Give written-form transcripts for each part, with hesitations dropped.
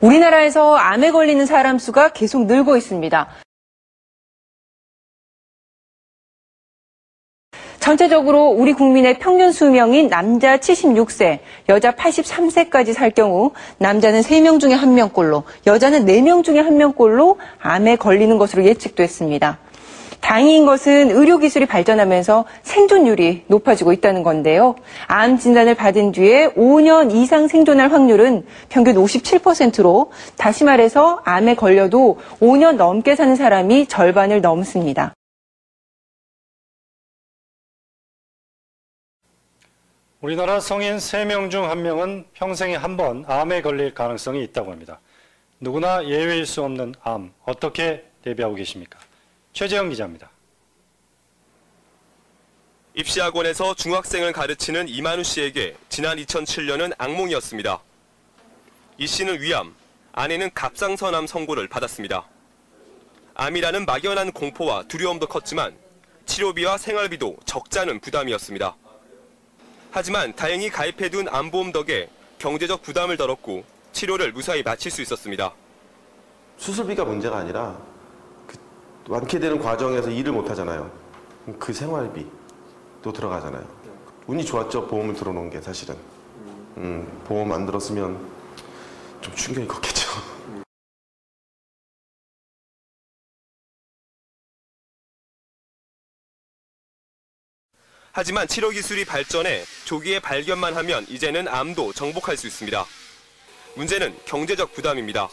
우리나라에서 암에 걸리는 사람 수가 계속 늘고 있습니다. 전체적으로 우리 국민의 평균 수명인 남자 76세, 여자 83세까지 살 경우 남자는 3명 중에 1명꼴로, 여자는 4명 중에 1명꼴로 암에 걸리는 것으로 예측됐습니다. 다행인 것은 의료기술이 발전하면서 생존율이 높아지고 있다는 건데요. 암 진단을 받은 뒤에 5년 이상 생존할 확률은 평균 57%로 다시 말해서 암에 걸려도 5년 넘게 사는 사람이 절반을 넘습니다. 우리나라 성인 3명 중 1명은 평생에 한 번 암에 걸릴 가능성이 있다고 합니다. 누구나 예외일 수 없는 암, 어떻게 대비하고 계십니까? 최재형 기자입니다. 입시학원에서 중학생을 가르치는 이만우 씨에게 지난 2007년은 악몽이었습니다. 이 씨는 위암, 아내는 갑상선암 선고를 받았습니다. 암이라는 막연한 공포와 두려움도 컸지만 치료비와 생활비도 적지 않은 부담이었습니다. 하지만 다행히 가입해둔 암보험 덕에 경제적 부담을 덜었고 치료를 무사히 마칠 수 있었습니다. 수술비가 문제가 아니라 완쾌되는 과정에서 일을 못 하잖아요. 그 생활비도 들어가잖아요. 운이 좋았죠. 보험을 들어놓은 게 사실은. 보험 안 들었으면 좀 충격이 컸겠죠. 하지만 치료 기술이 발전해 조기에 발견만 하면 이제는 암도 정복할 수 있습니다. 문제는 경제적 부담입니다.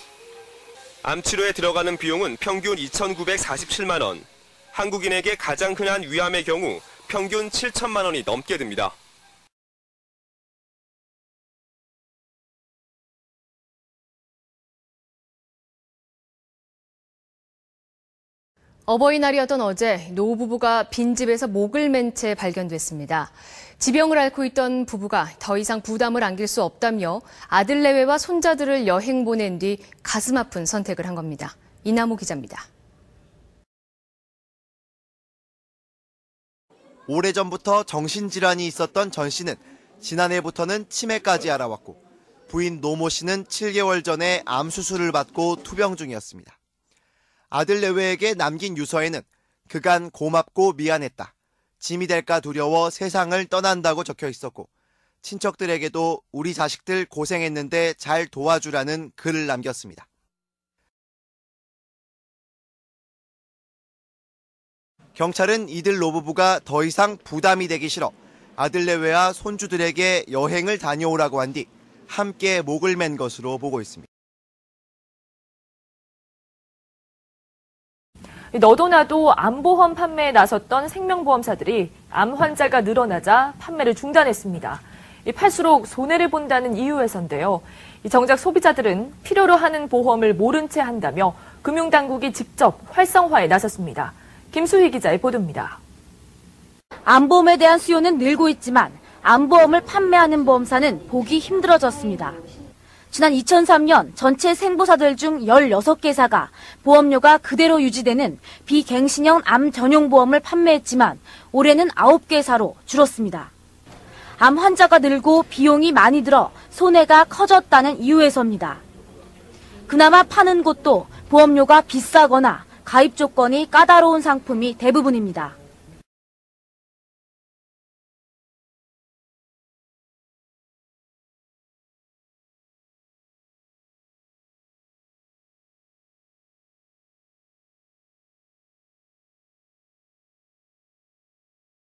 암 치료에 들어가는 비용은 평균 2,947만 원, 한국인에게 가장 흔한 위암의 경우 평균 7천만 원이 넘게 듭니다. 어버이날이었던 어제 노부부가 빈집에서 목을 맨 채 발견됐습니다. 지병을 앓고 있던 부부가 더 이상 부담을 안길 수 없다며 아들 내외와 손자들을 여행 보낸 뒤 가슴 아픈 선택을 한 겁니다. 이남호 기자입니다. 오래전부터 정신질환이 있었던 전 씨는 지난해부터는 치매까지 알아왔고 부인 노모 씨는 7개월 전에 암 수술을 받고 투병 중이었습니다. 아들 내외에게 남긴 유서에는 그간 고맙고 미안했다. 짐이 될까 두려워 세상을 떠난다고 적혀 있었고 친척들에게도 우리 자식들 고생했는데 잘 도와주라는 글을 남겼습니다. 경찰은 이들 노부부가 더 이상 부담이 되기 싫어 아들 내외와 손주들에게 여행을 다녀오라고 한 뒤 함께 목을 맨 것으로 보고 있습니다. 너도 나도 암보험 판매에 나섰던 생명보험사들이 암 환자가 늘어나자 판매를 중단했습니다. 팔수록 손해를 본다는 이유에서인데요. 정작 소비자들은 필요로 하는 보험을 모른 채 한다며 금융당국이 직접 활성화에 나섰습니다. 김수희 기자의 보도입니다. 암보험에 대한 수요는 늘고 있지만 암보험을 판매하는 보험사는 보기 힘들어졌습니다. 지난 2003년 전체 생보사들 중 16개사가 보험료가 그대로 유지되는 비갱신형 암 전용 보험을 판매했지만 올해는 9개사로 줄었습니다. 암 환자가 늘고 비용이 많이 들어 손해가 커졌다는 이유에서입니다. 그나마 파는 곳도 보험료가 비싸거나 가입 조건이 까다로운 상품이 대부분입니다.